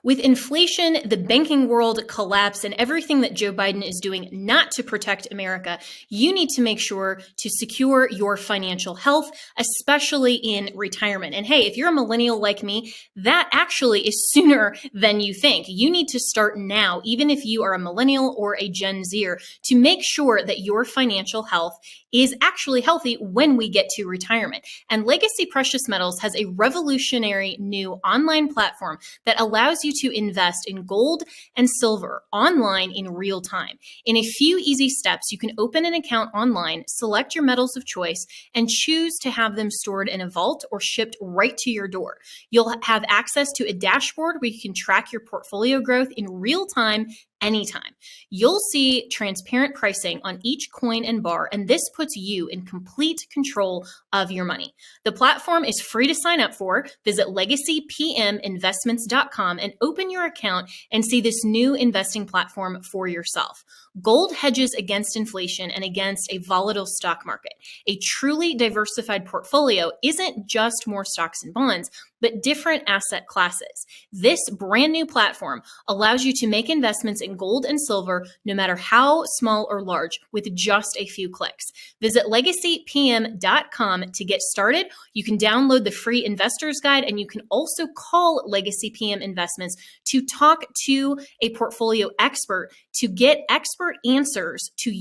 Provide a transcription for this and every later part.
With inflation, the banking world collapse, and everything that Joe Biden is doing not to protect America, you need to make sure to secure your financial health, especially in retirement. And hey, if you're a millennial like me, that actually is sooner than you think. You need to start now, even if you are a millennial or a Gen Zer, to make sure that your financial health is actually healthy when we get to retirement. And Legacy Precious Metals has a revolutionary new online platform that allows you to invest in gold and silver online in real time. In a few easy steps, you can open an account online, select your metals of choice, and choose to have them stored in a vault or shipped right to your door. You'll have access to a dashboard where you can track your portfolio growth in real time anytime. You'll see transparent pricing on each coin and bar, and this puts you in complete control of your money. The platform is free to sign up for. Visit legacypminvestments.com and open your account and see this new investing platform for yourself. Gold hedges against inflation and against a volatile stock market. A truly diversified portfolio isn't just more stocks and bonds, but different asset classes. This brand new platform allows you to make investments in gold and silver, no matter how small or large, with just a few clicks. Visit legacypm.com to get started. You can download the free investor's guide, and you can also call Legacy PM Investments to talk to a portfolio expert to get expert answers to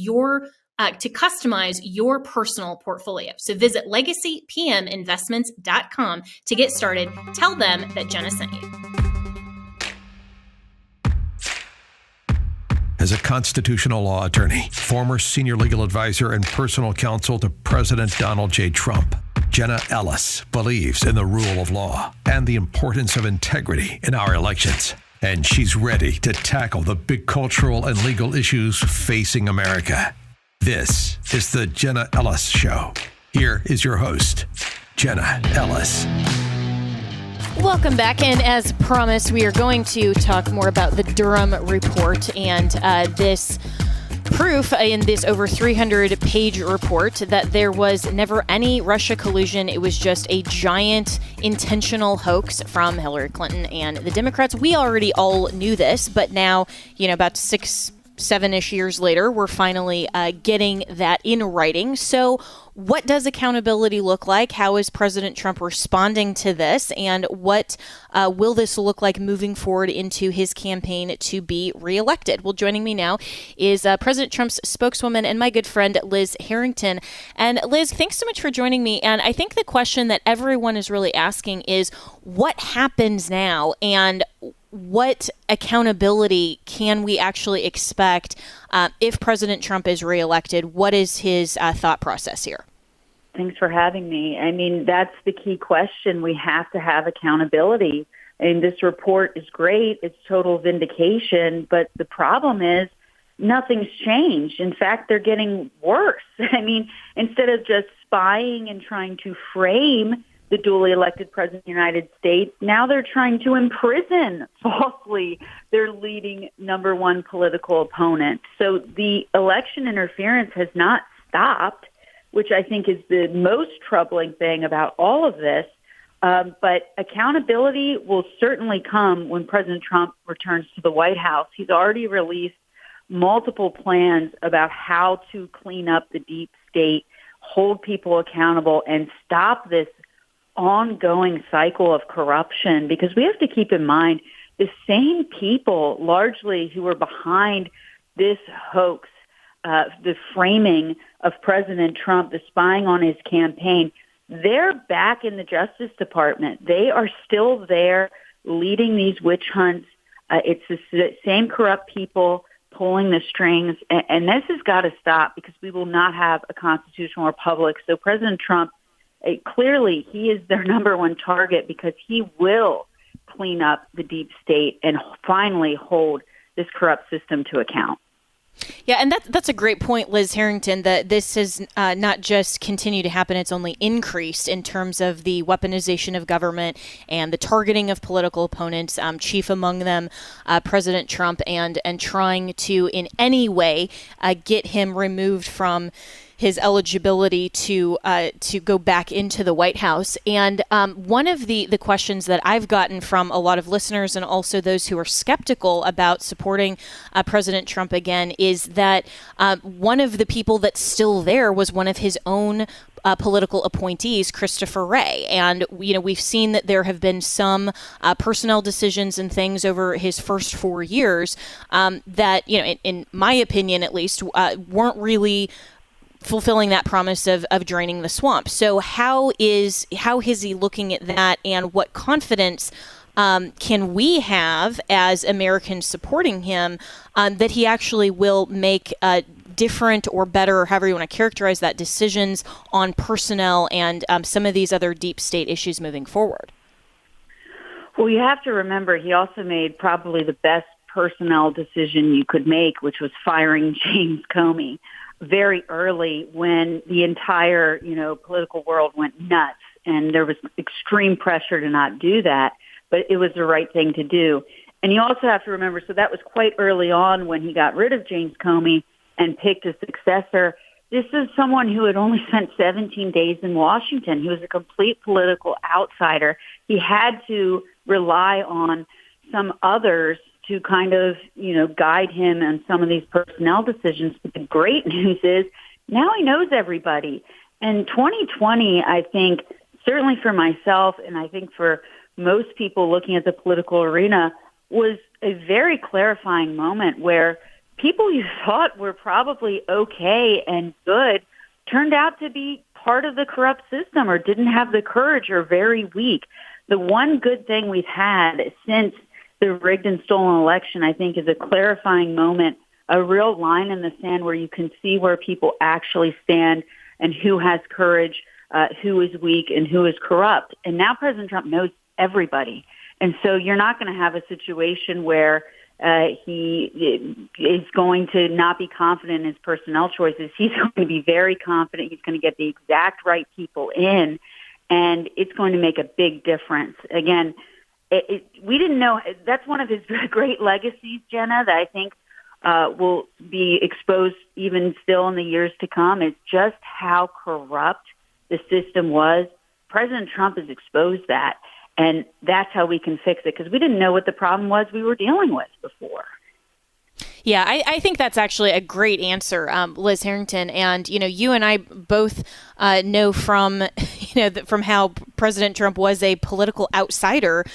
to customize your personal portfolio. So visit legacypminvestments.com to get started. Tell them that Jenna sent you. As a constitutional law attorney, former senior legal advisor, and personal counsel to President Donald J. Trump, Jenna Ellis believes in the rule of law and the importance of integrity in our elections. And she's ready to tackle the big cultural and legal issues facing America. This is the Jenna Ellis Show. Here is your host, Jenna Ellis. Welcome back, and as promised, we are going to talk more about the Durham Report and this proof in this over 300-page report that there was never any Russia collusion. It was just a giant intentional hoax from Hillary Clinton and the Democrats. We already all knew this, but now, about 7-ish years later, we're finally getting that in writing. So what does accountability look like? How is President Trump responding to this? And what will this look like moving forward into his campaign to be reelected? Well, joining me now is President Trump's spokeswoman and my good friend, Liz Harrington. And Liz, thanks so much for joining me. And I think the question that everyone is really asking is, what happens now? And what accountability can we actually expect if President Trump is reelected? What is his thought process here? Thanks for having me. I mean, that's the key question. We have to have accountability. And this report is great. It's total vindication. But the problem is nothing's changed. In fact, they're getting worse. I mean, instead of just spying and trying to frame the duly elected president of the United States, now they're trying to imprison falsely their leading number one political opponent. So the election interference has not stopped, which I think is the most troubling thing about all of this. But accountability will certainly come when President Trump returns to the White House. He's already released multiple plans about how to clean up the deep state, hold people accountable, and stop this ongoing cycle of corruption, because we have to keep in mind the same people largely who were behind this hoax, the framing of President Trump, the spying on his campaign, they're back in the Justice Department. They are still there leading these witch hunts. It's the same corrupt people pulling the strings, and this has got to stop, because we will not have a constitutional republic. So President Trump, clearly, he is their number one target, because he will clean up the deep state and finally hold this corrupt system to account. Yeah, and that's a great point, Liz Harrington, that this has not just continued to happen, it's only increased in terms of the weaponization of government and the targeting of political opponents, chief among them President Trump, and trying to in any way get him removed from his eligibility to go back into the White House. And one of the questions that I've gotten from a lot of listeners and also those who are skeptical about supporting President Trump again is that one of the people that's still there was one of his own political appointees, Christopher Wray. And, we've seen that there have been some personnel decisions and things over his first 4 years that, in my opinion, at least, weren't really fulfilling that promise of draining the swamp. So how is he looking at that, and what confidence can we have as Americans supporting him that he actually will make different or better, however you want to characterize that, decisions on personnel and some of these other deep state issues moving forward? Well, you have to remember he also made probably the best personnel decision you could make, which was firing James Comey very early when the entire, political world went nuts, and there was extreme pressure to not do that, but it was the right thing to do. And you also have to remember, so that was quite early on when he got rid of James Comey and picked a successor. This is someone who had only spent 17 days in Washington. He was a complete political outsider. He had to rely on some others to kind of, guide him on some of these personnel decisions. But the great news is now he knows everybody. And 2020, I think, certainly for myself, and I think for most people looking at the political arena, was a very clarifying moment where people you thought were probably okay and good turned out to be part of the corrupt system or didn't have the courage or very weak. The one good thing we've had since the rigged and stolen election, I think, is a clarifying moment, a real line in the sand where you can see where people actually stand and who has courage, who is weak, and who is corrupt. And now President Trump knows everybody. And so you're not going to have a situation where he is going to not be confident in his personnel choices. He's going to be very confident. He's going to get the exact right people in, and it's going to make a big difference. Again, we didn't know. That's one of his great legacies, Jenna, that I think will be exposed even still in the years to come, is just how corrupt the system was. President Trump has exposed that. And that's how we can fix it, because we didn't know what the problem was we were dealing with before. Yeah, I think that's actually a great answer, Liz Harrington. And, you and I both know from, from how President Trump was a political outsider,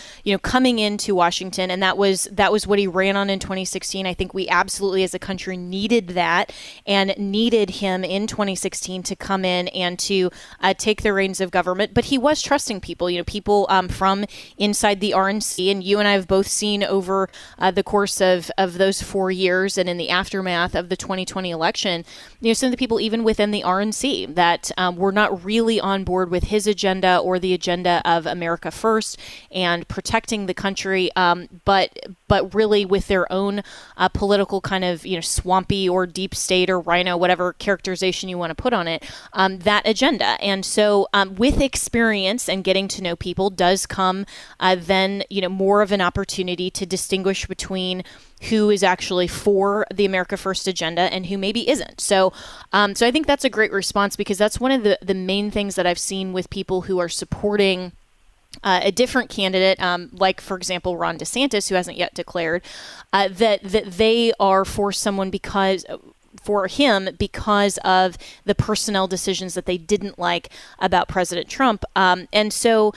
coming into Washington. And that was what he ran on in 2016. I think we absolutely as a country needed that and needed him in 2016 to come in and to take the reins of government. But he was trusting people, people from inside the RNC. And you and I have both seen over the course of those 4 years and in the aftermath of the 2020 election, some of the people even within the RNC that were not really on board with his agenda or the agenda of America First and protecting the country, but really with their own political kind of swampy or deep state or rhino, whatever characterization you want to put on it, that agenda. And so with experience and getting to know people does come then more of an opportunity to distinguish between who is actually for the America First agenda and who maybe isn't. So I think that's a great response, because that's one of the main things that I've seen with people who are supporting a different candidate, like, for example, Ron DeSantis, who hasn't yet declared, that they are for someone for him because of the personnel decisions that they didn't like about President Trump. And so,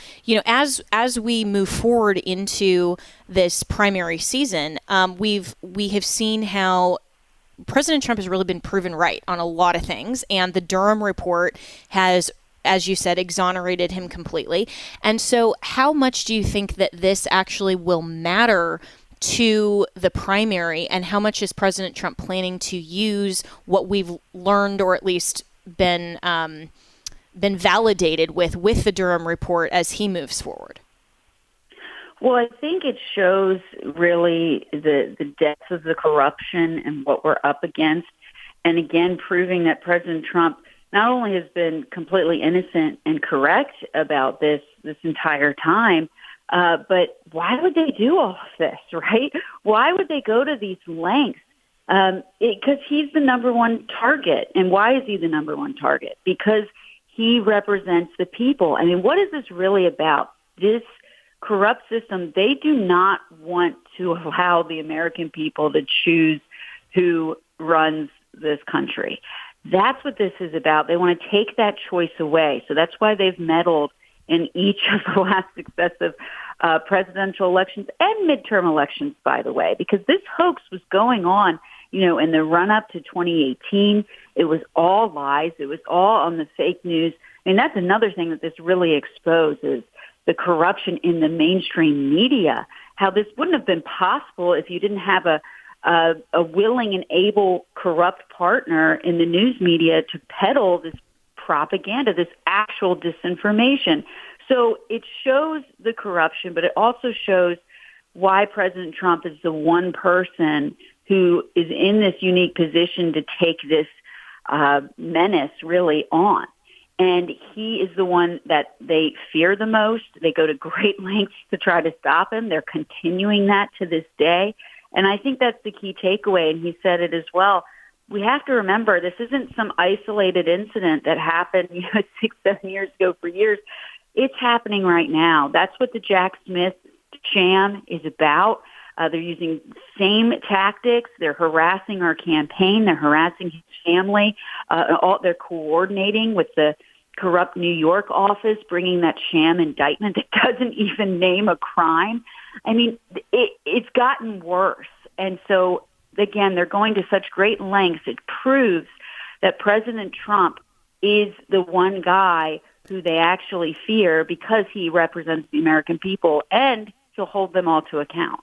as we move forward into this primary season, we have seen how President Trump has really been proven right on a lot of things. And the Durham Report has, as you said, exonerated him completely. And so how much do you think that this actually will matter to the primary, and how much is President Trump planning to use what we've learned, or at least been validated with the Durham Report as he moves forward? Well, I think it shows really the depth of the corruption and what we're up against. And again, proving that President Trump not only has been completely innocent and correct about this entire time, but why would they do all of this, right? Why would they go to these lengths because he's the number one target. And why is he the number one target? Because he represents the people. I mean, what is this really about? This corrupt system, they do not want to allow the American people to choose who runs this country. That's what this is about. They want to take that choice away. So that's why they've meddled in each of the last successive presidential elections and midterm elections, by the way, because this hoax was going on, in the run-up to 2018. It was all lies. It was all on the fake news. I mean, that's another thing that this really exposes, the corruption in the mainstream media, how this wouldn't have been possible if you didn't have a willing and able corrupt partner in the news media to peddle this propaganda, this actual disinformation. So it shows the corruption, but it also shows why President Trump is the one person who is in this unique position to take this menace really on. And he is the one that they fear the most. They go to great lengths to try to stop him. They're continuing that to this day. And I think that's the key takeaway, and he said it as well. We have to remember this isn't some isolated incident that happened 6-7 years ago for years. It's happening right now. That's what the Jack Smith sham is about. They're using the same tactics. They're harassing our campaign. They're harassing his family. They're coordinating with the corrupt New York office, bringing that sham indictment that doesn't even name a crime. I mean, it's gotten worse. And so, again, they're going to such great lengths. It proves that President Trump is the one guy who they actually fear because he represents the American people, and he'll hold them all to account.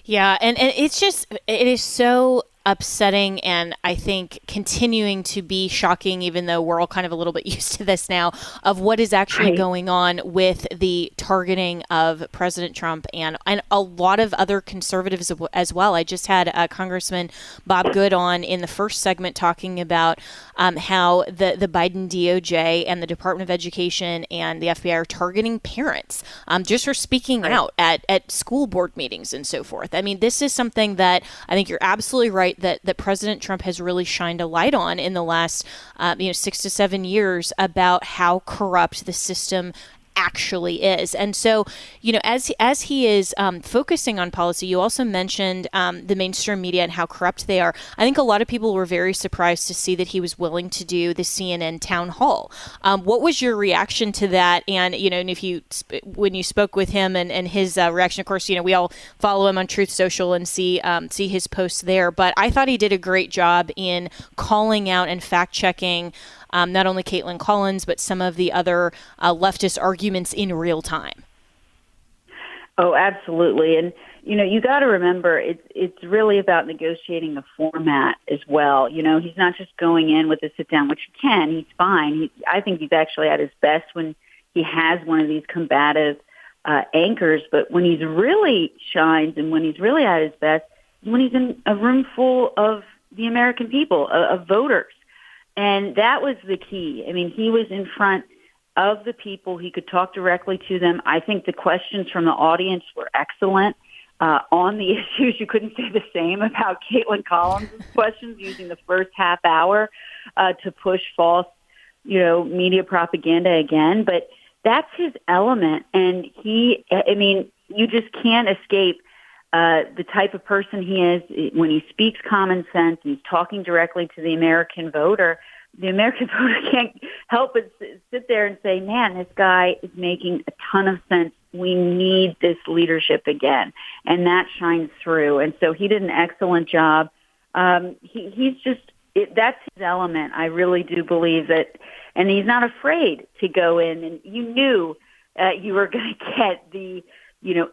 Yeah, and it is so upsetting, and I think continuing to be shocking, even though we're all kind of a little bit used to this now, of what is actually going on with the targeting of President Trump and a lot of other conservatives as well. I just had Congressman Bob Good on in the first segment talking about how the Biden DOJ and the Department of Education and the FBI are targeting parents just for speaking out at school board meetings and so forth. I mean, this is something that I think you're absolutely right that President Trump has really shined a light on in the last 6 to 7 years about how corrupt the system actually is. And so, as he is focusing on policy, you also mentioned the mainstream media and how corrupt they are. I think a lot of people were very surprised to see that he was willing to do the CNN town hall. What was your reaction to that? And, and when you spoke with him and his reaction, of course, we all follow him on Truth Social and see his posts there. But I thought he did a great job in calling out and fact checking not only Caitlin Collins, but some of the other leftist arguments in real time. Oh, absolutely. And, you got to remember, it's really about negotiating a format as well. He's not just going in with a sit down, which he can. He's fine. I think he's actually at his best when he has one of these combative anchors. But when he's really shines and when he's really at his best, when he's in a room full of the American people, of voters. And that was the key. I mean, he was in front of the people. He could talk directly to them. I think the questions from the audience were excellent on the issues. You couldn't say the same about Caitlin Collins' questions, using the first half hour to push false, media propaganda again. But that's his element. And you just can't escape the type of person he is. When he speaks common sense and he's talking directly to the American voter can't help but sit there and say, man, this guy is making a ton of sense. We need this leadership again. And that shines through. And so he did an excellent job. That's his element. I really do believe that. And he's not afraid to go in. And you knew you were going to get the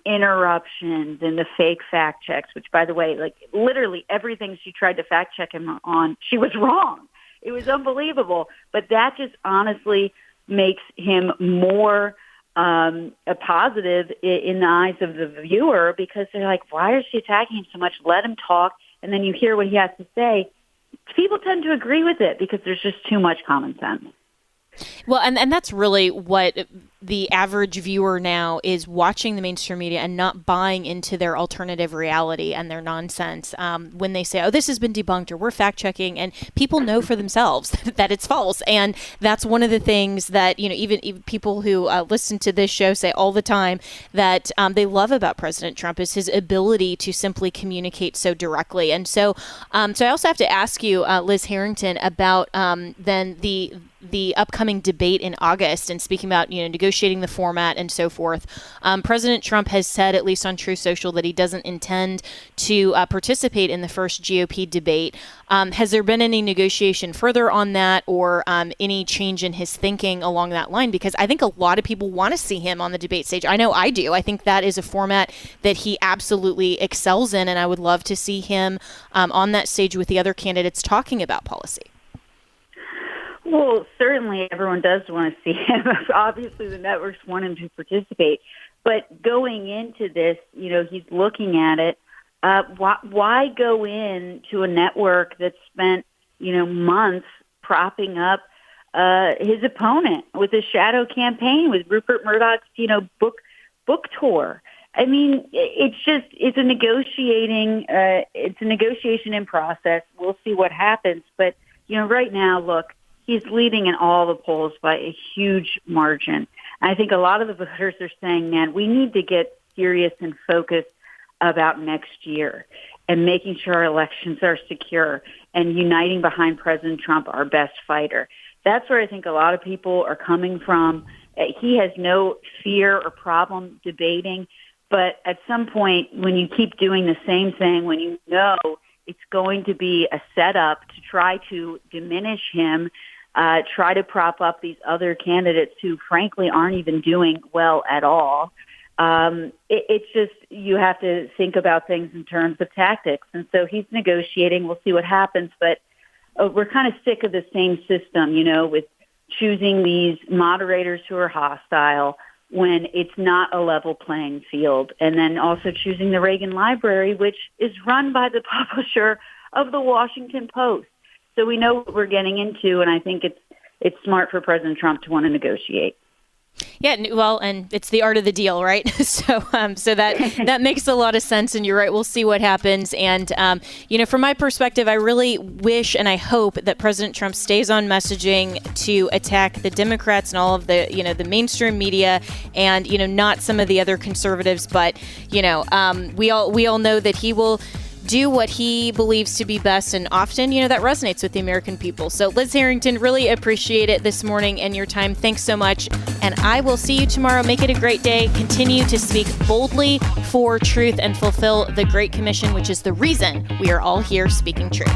interruptions and the fake fact checks, which, by the way, literally everything she tried to fact check him on, she was wrong. It was unbelievable. But that just honestly makes him more a positive in the eyes of the viewer, because they're like, why is she attacking him so much? Let him talk. And then you hear what he has to say. People tend to agree with it because there's just too much common sense. Well, and that's really what the average viewer now is watching the mainstream media and not buying into their alternative reality and their nonsense when they say, oh, this has been debunked or we're fact checking, and people know for themselves that it's false. And that's one of the things that, even people who listen to this show say all the time that they love about President Trump is his ability to simply communicate so directly. And so I also have to ask you, Liz Harrington, about then the upcoming debate in August, and speaking about negotiating the format and so forth. President Trump has said, at least on Truth Social, that he doesn't intend to participate in the first GOP debate. Has there been any negotiation further on that, or any change in his thinking along that line? Because I think a lot of people want to see him on the debate stage. I know I do. I think that is a format that he absolutely excels in, and I would love to see him on that stage with the other candidates talking about policy. Well, certainly everyone does want to see him. Obviously, the networks want him to participate. But going into this, he's looking at it. Why go into a network that spent, months propping up his opponent with a shadow campaign, with Rupert Murdoch's, book tour? I mean, it's a negotiation in process. We'll see what happens. But, right now, look, he's leading in all the polls by a huge margin. I think a lot of the voters are saying, man, we need to get serious and focused about next year and making sure our elections are secure and uniting behind President Trump, our best fighter. That's where I think a lot of people are coming from. He has no fear or problem debating, but at some point when you keep doing the same thing, when you know it's going to be a setup to try to diminish him, try to prop up these other candidates who, frankly, aren't even doing well at all. It's just, you have to think about things in terms of tactics. And so he's negotiating. We'll see what happens. But we're kind of sick of the same system, with choosing these moderators who are hostile when it's not a level playing field. And then also choosing the Reagan Library, which is run by the publisher of the Washington Post. So we know what we're getting into, and I think it's smart for President Trump to want to negotiate. Yeah, well, and it's the art of the deal, right? So that makes a lot of sense, and you're right. We'll see what happens. And, from my perspective, I really wish and I hope that President Trump stays on messaging to attack the Democrats and all of the, the mainstream media and, not some of the other conservatives. But, we all know that he will do what he believes to be best, and often, that resonates with the American people. So, Liz Harrington, really appreciate it this morning and your time. Thanks so much, and I will see you tomorrow. Make it a great day. Continue to speak boldly for truth and fulfill the Great Commission, which is the reason we are all here speaking truth.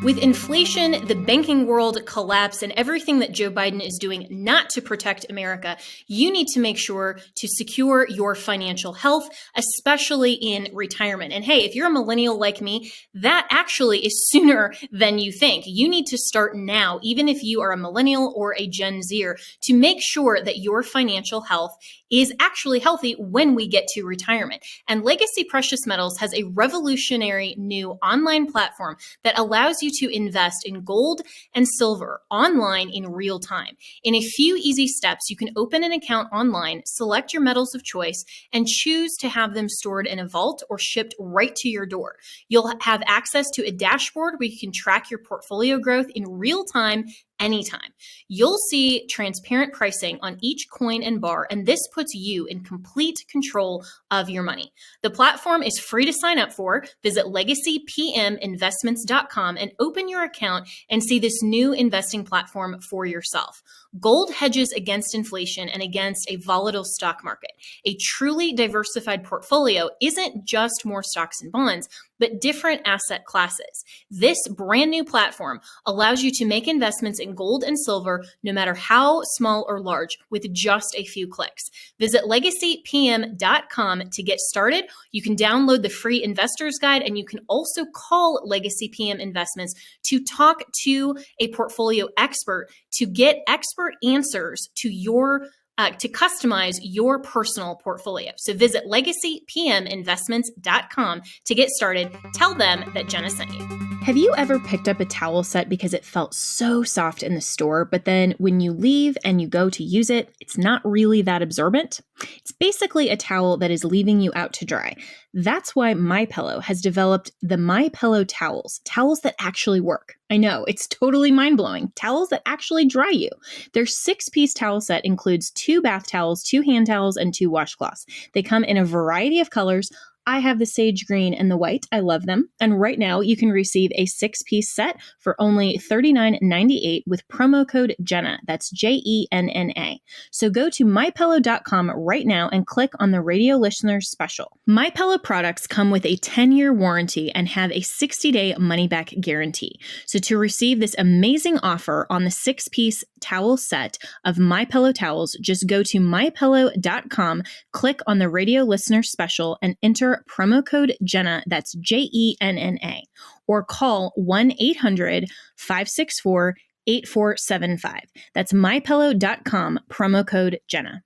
With inflation, the banking world collapse, and everything that Joe Biden is doing not to protect America, you need to make sure to secure your financial health, especially in retirement. And hey, if you're a millennial like me, that actually is sooner than you think. You need to start now, even if you are a millennial or a Gen Zer, to make sure that your financial health is actually healthy when we get to retirement. And Legacy Precious Metals has a revolutionary new online platform that allows you to invest in gold and silver online in real time. In a few easy steps, you can open an account online, select your metals of choice, and choose to have them stored in a vault or shipped right to your door. You'll have access to a dashboard where you can track your portfolio growth in real time anytime. You'll see transparent pricing on each coin and bar, and this puts you in complete control of your money. The platform is free to sign up for. Visit legacypminvestments.com and open your account and see this new investing platform for yourself. Gold hedges against inflation and against a volatile stock market. A truly diversified portfolio isn't just more stocks and bonds, but different asset classes. This brand new platform allows you to make investments in gold and silver, no matter how small or large, with just a few clicks. Visit legacypm.com to get started. You can download the free investor's guide, and you can also call Legacy PM Investments to talk to a portfolio expert to get expert answers to your to customize your personal portfolio. So visit legacypminvestments.com to get started. Tell them that Jenna sent you. Have you ever picked up a towel set because it felt so soft in the store, but then when you leave and you go to use it, it's not really that absorbent? It's basically a towel that is leaving you out to dry. That's why MyPillow has developed the MyPillow towels that actually work. I know, it's totally mind-blowing. Towels that actually dry you. Their 6-piece towel set includes 2 bath towels, 2 hand towels, and 2 washcloths. They come in a variety of colors. I have the sage green and the white. I love them. And right now you can receive a 6-piece set for only $39.98 with promo code Jenna. That's JENNA. So go to mypillow.com right now and click on the radio listeners special. MyPillow products come with a 10-year warranty and have a 60-day money-back guarantee. So to receive this amazing offer on the 6-piece towel set of MyPillow towels, just go to mypillow.com, click on the radio listener special, and enter promo code Jenna, that's JENNA, or call 1-800-564-8475. That's mypillow.com, promo code Jenna.